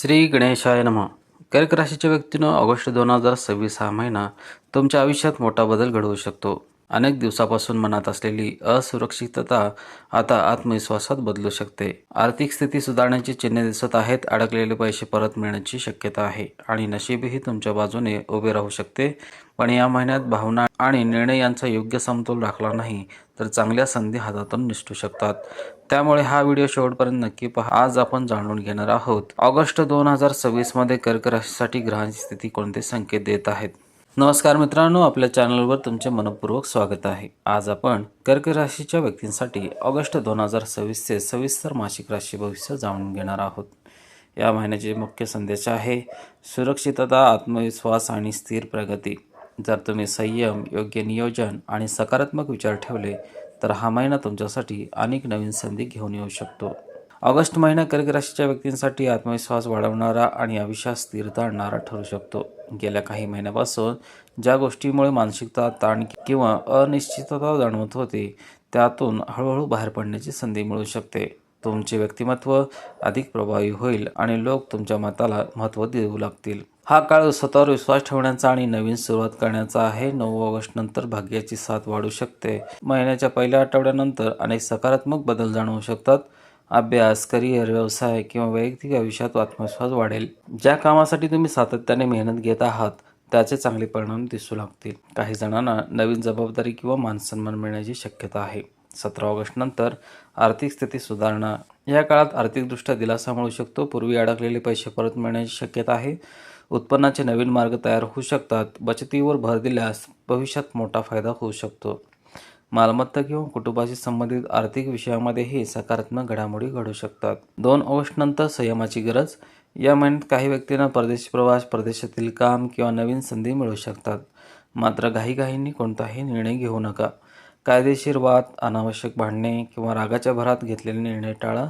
श्री गणेशाय नमः. कर्क राशीच्या व्यक्तीनं ऑगस्ट 2026 हा महिना तुमच्या आयुष्यात मोठा बदल घडवू शकतो. अनेक दिवसापासून मनात असलेली असुरक्षितता आता आत्मविश्वासात बदलू शकते. आर्थिक स्थिती सुधारण्याची चिन्हे दिसत आहेत. अडकलेले पैसे परत मिळण्याची शक्यता आहे आणि नशीबही तुमच्या बाजूने उभे राहू शकते. पण या महिन्यात भावना आणि निर्णय यांचा योग्य समतोल राखला नाही तर चांगल्या संधी हातातून निसटू शकतात. त्यामुळे हा व्हिडिओ शेवटपर्यंत नक्की पहा. आज आपण जाणून घेणार आहोत ऑगस्ट 2026 मध्ये कर्क राशीसाठी ग्रहांची स्थिती कोणते संकेत देत आहेत. नमस्कार मित्रांनो, आपल्या चॅनलवर तुमचे मनपूर्वक स्वागत आहे. आज आपण कर्क राशीच्या व्यक्तींसाठी ऑगस्ट 2026 चे सविस्तर मासिक राशी भविष्य जाणून घेणार आहोत. या महिन्याचे मुख्य संदेश आहे सुरक्षितता, आत्मविश्वास आणि स्थिर प्रगती. जर तुम्ही संयम, योग्य नियोजन आणि सकारात्मक विचार ठेवले तर हा महिना तुमच्यासाठी अनेक नवीन संधी घेऊन येऊ शकतो. ऑगस्ट महिना कर्क राशीच्या व्यक्तींसाठी आत्मविश्वास वाढवणारा आणि आयुष्यात स्थिरता आणणारा ठरू शकतो. गेल्या काही महिन्यापासून ज्या गोष्टीमुळे मानसिकता, ताण किंवा अनिश्चितता जाणवत होती त्यातून हळूहळू बाहेर पडण्याची संधी मिळू शकते. तुमचे व्यक्तिमत्व अधिक प्रभावी होईल आणि लोक तुमच्या मताला महत्त्व देऊ लागतील. हा काळ स्वतःवर विश्वास ठेवण्याचा आणि नवीन सुरुवात करण्याचा आहे. 9 ऑगस्ट नंतर भाग्याची साथ वाढू शकते. महिन्याच्या पहिल्या आठवड्यानंतर अनेक सकारात्मक बदल जाणवू शकतात. अभ्यास, करिअर, व्यवसाय किंवा वैयक्तिक आयुष्यात आत्मविश्वास वाढेल. ज्या कामासाठी तुम्ही सातत्याने मेहनत घेत आहात त्याचे चांगले परिणाम दिसू लागतील. काही जणांना नवीन जबाबदारी किंवा मानसन्मान मिळण्याची शक्यता आहे. 17 ऑगस्ट नंतर आर्थिक स्थिती सुधारणा. या काळात आर्थिकदृष्ट्या दिलासा मिळू शकतो. पूर्वी अडकलेले पैसे परत मिळण्याची शक्यता आहे. उत्पन्नाचे नवीन मार्ग तयार होऊ शकतात. बचतीवर भर दिल्यास भविष्यात मोठा फायदा होऊ शकतो. मालमत्ता किंवा कुटुंबाशी संबंधित आर्थिक विषयामध्येही सकारात्मक घडामोडी घडू शकतात. 2 ऑगस्ट नंतर संयमाची गरज. या महिन्यात काही व्यक्तींना परदेशी प्रवास, परदेशातील काम किंवा नवीन संधी मिळू शकतात. मात्र घाईघाईंनी कोणताही निर्णय घेऊ नका. कायदेशीर वाद, अनावश्यक भांडणे किंवा रागाच्या भरात घेतलेले निर्णय टाळा.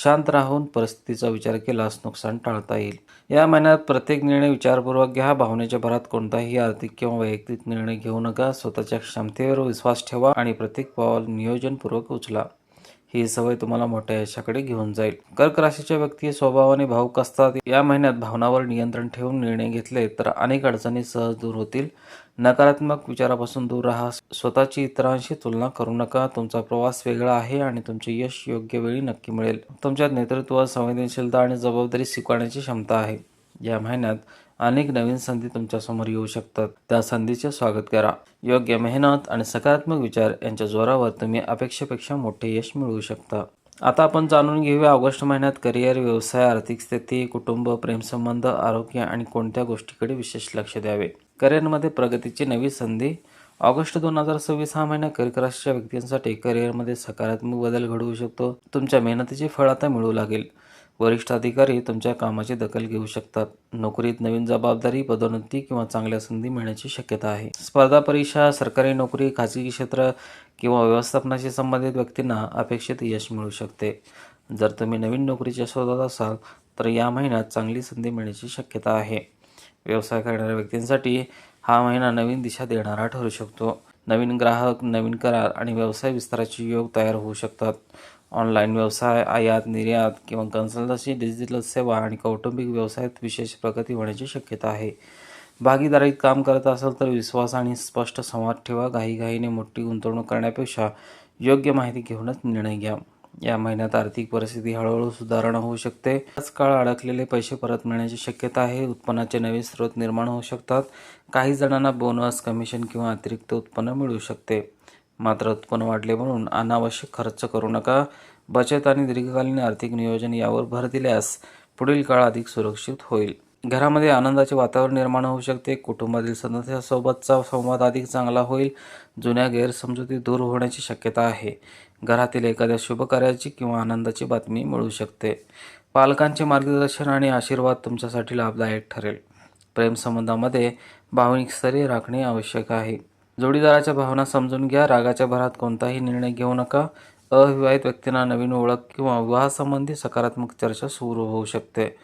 शांत राहून परिस्थितीचा विचार केल्यास नुकसान टाळता येईल. या महिन्यात प्रत्येक निर्णय विचारपूर्वक घ्या. भावनेच्या भरात कोणताही आर्थिक किंवा वैयक्तिक निर्णय घेऊ नका. स्वतःच्या क्षमतेवर विश्वास ठेवा आणि प्रत्येक पाऊल नियोजनपूर्वक उचला. ही सवय तुम्हाला मोठ्या यशाकडे घेऊन जाईल. कर्क राशीच्या व्यक्ती स्वभावाने भावुक असतात. या महिन्यात भावनावर नियंत्रण ठेवून निर्णय घेतले तर अनेक अडचणी सहज दूर होतील. नकारात्मक विचारापासून दूर राहा. स्वतःची इतरांशी तुलना करू नका. तुमचा प्रवास वेगळा आहे आणि तुमचे यश योग्य वेळी नक्की मिळेल. तुमच्यात नेतृत्व, संवेदनशीलता आणि जबाबदारी स्वीकारण्याची क्षमता आहे. या महिन्यात अनेक नवीन संधी तुमच्यासमोर येऊ शकतात. त्या संधीचे स्वागत करा. योग्य मेहनत आणि सकारात्मक विचार यांच्या जोरावर तुम्ही अपेक्षेपेक्षा मोठे यश मिळवू शकता. आता आपण जाणून घेऊया ऑगस्ट महिन्यात करिअर, व्यवसाय, आर्थिक स्थिती, कुटुंब, प्रेमसंबंध, आरोग्य आणि कोणत्या गोष्टीकडे विशेष लक्ष द्यावे. करिअरमध्ये प्रगतीची नवी संधी. ऑगस्ट 2026 हा महिना कर्क राशीच्या व्यक्तींसाठी करिअरमध्ये सकारात्मक बदल घडवू शकतो. तुमच्या मेहनतीचे फळ आता मिळू लागेल. वरिष्ठ अधिकारी तुमच्या कामाची दखल घेऊ शकतात. नोकरीत नवीन जबाबदारी, पदोन्नती किंवा चांगल्या संधी मिळण्याची शक्यता आहे. स्पर्धा परीक्षा, सरकारी नोकरी, खाजगी क्षेत्र किंवा व्यवस्थापनाशी संबंधित व्यक्तींना अपेक्षित यश मिळू शकते. जर तुम्ही नवीन नोकरीच्या शोधात असाल तर या महिन्यात चांगली संधी मिळण्याची शक्यता आहे. व्यवसाय करणाऱ्या व्यक्तींसाठी हा महिना नवीन दिशा देणारा ठरू शकतो. नवीन ग्राहक, नवीन करार आणि व्यवसाय विस्ताराचे योग तयार होऊ शकतात. ऑनलाईन व्यवसाय, आयात निर्यात किंवा कन्सल्टन्सी, डिजिटल सेवा आणि कौटुंबिक व्यवसायात विशेष प्रगती होण्याची शक्यता आहे. भागीदारीत काम करत असाल तर विश्वास आणि स्पष्ट संवाद ठेवा. घाईघाईने मोठी गुंतवणूक करण्यापेक्षा योग्य माहिती घेऊनच निर्णय घ्या. या महिन्यात आर्थिक परिस्थिती हळूहळू सुधारणा होऊ शकते. याच काळ अडकलेले पैसे परत मिळण्याची शक्यता आहे. उत्पन्नाचे नवे स्रोत निर्माण होऊ शकतात. काही जणांना बोनस, कमिशन किंवा अतिरिक्त उत्पन्न मिळू शकते. मात्र उत्पन्न वाढले म्हणून अनावश्यक खर्च करू नका. बचत आणि दीर्घकालीन आर्थिक नियोजन यावर भर दिल्यास पुढील काळ अधिक सुरक्षित होईल. घरामध्ये आनंदाचे वातावरण निर्माण होऊ शकते. कुटुंबातील सदस्यांसोबतचा संवाद अधिक चांगला होईल. जुन्या गैरसमजुती दूर होण्याची शक्यता आहे. घरातील एखाद्या शुभ कार्याची किंवा आनंदाची बातमी मिळू शकते. पालकांचे मार्गदर्शन आणि आशीर्वाद तुमच्यासाठी लाभदायक ठरेल. प्रेमसंबंधामध्ये भावनिक स्थैर्य राखणे आवश्यक आहे. जोडीदाराच्या भावना समजून घ्या. रागाच्या भरात कोणताही निर्णय घेऊ नका. अविवाहित व्यक्तींना नवीन ओळख किंवा विवाहासंबंधी सकारात्मक चर्चा सुरू होऊ शकते.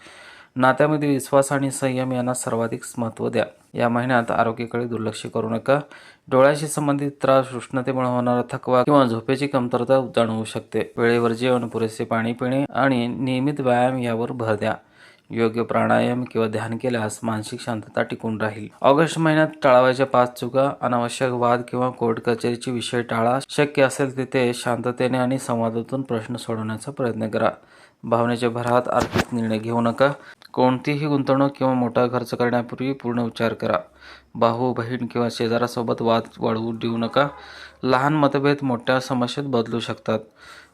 नात्यामध्ये विश्वास आणि संयम यांना सर्वाधिक महत्त्व द्या. या महिन्यात आरोग्याकडे दुर्लक्ष करू नका. डोळ्याशी संबंधित त्रास, उष्णतेमुळे होणारा थकवा किंवा झोपेची कमतरता जाणवू शकते. वेळेवर जेवण, पुरेसे पाणी पिणे आणि नियमित व्यायाम यावर भर द्या. योग्य प्राणायाम किंवा ध्यान केल्यास मानसिक शांतता टिकून राहील. ऑगस्ट महिन्यात टाळावयाच्या 5 चुका. अनावश्यक वाद किंवा कोर्ट कचेरीचे विषय टाळा. शक्य असेल तिथे शांततेने आणि संवादातून प्रश्न सोडवण्याचा प्रयत्न करा. भावनेच्या भरात आर्थिक निर्णय घेऊ नका. कोणतीही गुंतवणूक किंवा मोठा खर्च करण्यापूर्वी पूर्ण विचार करा. भाऊ, बहीण किंवा शेजारासोबत वाद वाढवू देऊ नका. लहान मतभेद मोठ्या समस्येत बदलू शकतात.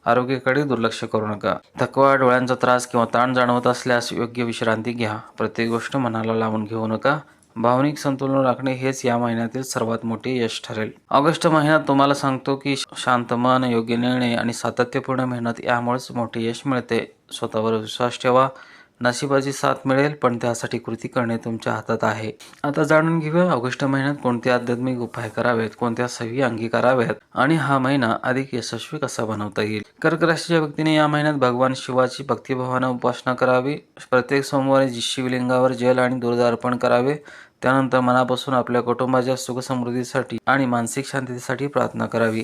आरोग्याकडे दुर्लक्ष करू नका. थकवा, डोळ्यांचा त्रास किंवा ताण जाणवत असल्यास योग्य विश्रांती घ्या. प्रत्येक गोष्ट मनाला लावून घेऊ नका. भावनिक संतुलन राखणे हेच या महिन्यातील सर्वात मोठे यश ठरेल. ऑगस्ट महिन्यात तुम्हाला सांगतो की शांत मन, योग्य निर्णय आणि सातत्यपूर्ण मेहनत यामुळेच मोठे यश मिळते. स्वतःवर विश्वास ठेवा. नशिबाची साथ मिळेल, पण त्यासाठी कृती करणे तुमच्या हातात आहे. आता जाणून घेऊया ऑगस्ट महिन्यात कोणते आध्यात्मिक उपाय करावेत, कोणत्या सवयी अंगीकाराव्यात आणि हा महिना अधिक यशस्वी कसा बनवता येईल. कर्क राशीच्या व्यक्तीने या महिन्यात भगवान शिवाची भक्तिभावाने उपासना करावी. प्रत्येक सोमवारी शिवलिंगावर जल आणि दूध अर्पण करावे. त्यानंतर मनापासून आपल्या कुटुंबाच्या सुखसमृद्धीसाठी आणि मानसिक शांततेसाठी प्रार्थना करावी.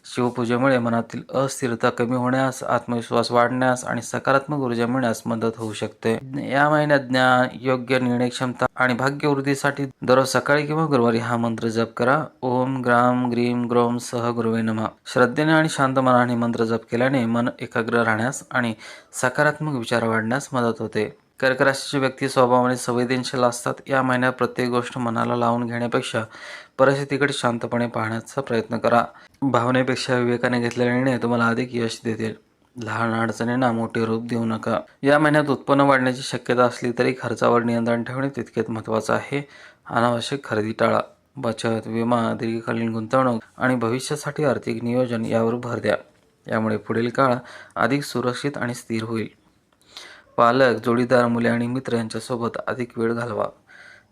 शिवपूजेमुळे मनातील अस्थिरता कमी होण्यास, आत्मविश्वास वाढण्यास आणि सकारात्मक ऊर्जा मिळण्यास मदत होऊ शकते. या महिन्यात ज्ञान, योग्य निर्णय क्षमता आणि भाग्यवृद्धीसाठी दररोज सकाळी किंवा गुरुवारी हा मंत्र जप करा. ओम ग्राम ग्रीम ग्रोम सह गुरुवे नमः. श्रद्धेने आणि शांत मनाने मंत्र जप केल्याने मन एकाग्र राहण्यास आणि सकारात्मक विचार वाढण्यास मदत होते. कर्क राशीचे व्यक्ती स्वभावाने संवेदनशील असतात. या महिन्यात प्रत्येक गोष्ट मनाला लावून घेण्यापेक्षा परिस्थितीकडे शांतपणे पाहण्याचा प्रयत्न करा. भावनेपेक्षा विवेकाने घेतलेले निर्णय तुम्हाला अधिक यश देतील. लहान अडचणींना मोठे रूप देऊ नका. या महिन्यात उत्पन्न वाढण्याची शक्यता असली तरी खर्चावर नियंत्रण ठेवणे तितकेच महत्त्वाचं आहे. अनावश्यक खरेदी टाळा. बचत, विमा, दीर्घकालीन गुंतवणूक आणि भविष्यासाठी आर्थिक नियोजन यावर भर द्या. यामुळे पुढील काळ अधिक सुरक्षित आणि स्थिर होईल. पालक, जोडीदार, मुले आणि मित्र यांच्यासोबत अधिक वेळ घालवा.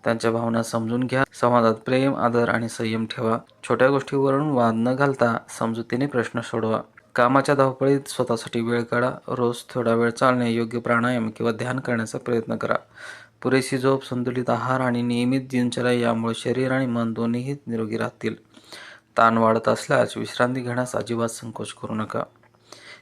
त्यांच्या भावना समजून घ्या. संवादात प्रेम, आदर आणि संयम ठेवा. छोट्या गोष्टीवरून वाद न घालता समजुतीने प्रश्न सोडवा. कामाच्या धावपळीत स्वतःसाठी वेळ काढा. रोज थोडा वेळ चालणे, योग्य प्राणायाम किंवा ध्यान करण्याचा प्रयत्न करा. पुरेशी झोप, संतुलित आहार आणि नियमित दिनचर्या यामुळे शरीर आणि मन दोन्हीही निरोगी राहतील. ताण वाढत असल्यास विश्रांती घेण्यास अजिबात संकोच करू नका.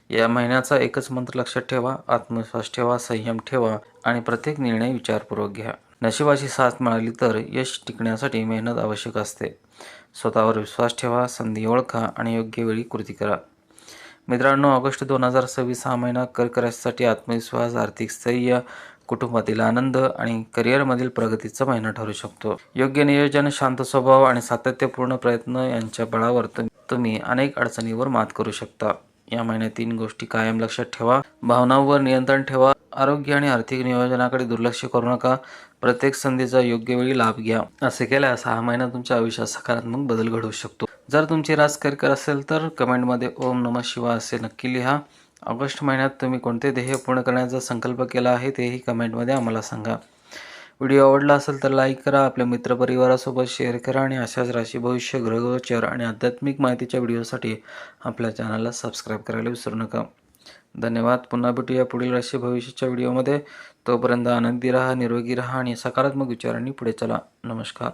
या महिन्याचा एकच मंत्र लक्षात ठेवा. आत्मविश्वास ठेवा, संयम ठेवा आणि प्रत्येक निर्णय विचारपूर्वक घ्या. नशिबाची साथ मिळाली तर यश टिकण्यासाठी मेहनत आवश्यक असते. स्वतःवर विश्वास ठेवा, संधी ओळखा आणि योग्य वेळी कृती करा. मित्रांनो, ऑगस्ट 2026 हा महिना कर्क राशीसाठी आत्मविश्वास, आर्थिक स्थैर्य, कुटुंबातील आनंद आणि करिअरमधील प्रगतीचा महिना ठरू शकतो. योग्य नियोजन, शांत स्वभाव आणि सातत्यपूर्ण प्रयत्न यांच्या बळावर तुम्ही अनेक अडचणींवर मात करू शकता. या महिन्यात 3 गोष्टी कायम लक्षात ठेवा. भावनांवर नियंत्रण ठेवा. आरोग्य आणि आर्थिक नियोजनाकडे दुर्लक्ष करू नका. प्रत्येक संधीचा योग्य वेळी लाभ घ्या. असे केल्यास हा महिना तुमच्या आयुष्यात सकारात्मक बदल घडवू शकतो. जर तुमची रास कर्क असेल तर कमेंटमध्ये ओम नमः शिवाय असे नक्की लिहा. ऑगस्ट महिन्यात तुम्ही कोणते ध्येय पूर्ण करण्याचा संकल्प केला आहे तेही कमेंटमध्ये आम्हाला सांगा. व्हिडिओ आवडला असेल तर लाईक करा, आपल्या मित्रपरिवारासोबत शेअर करा आणि अशाच राशी भविष्य, ग्रहगोचर आणि आध्यात्मिक माहितीच्या व्हिडिओसाठी आपल्या चॅनलला सबस्क्राईब करायला विसरू नका. धन्यवाद. पुन्हा भेटूया पुढील राशी भविष्याच्या व्हिडिओमध्ये. तोपर्यंत आनंदी राहा, निरोगी राहा आणि सकारात्मक विचारांनी पुढे चला. नमस्कार.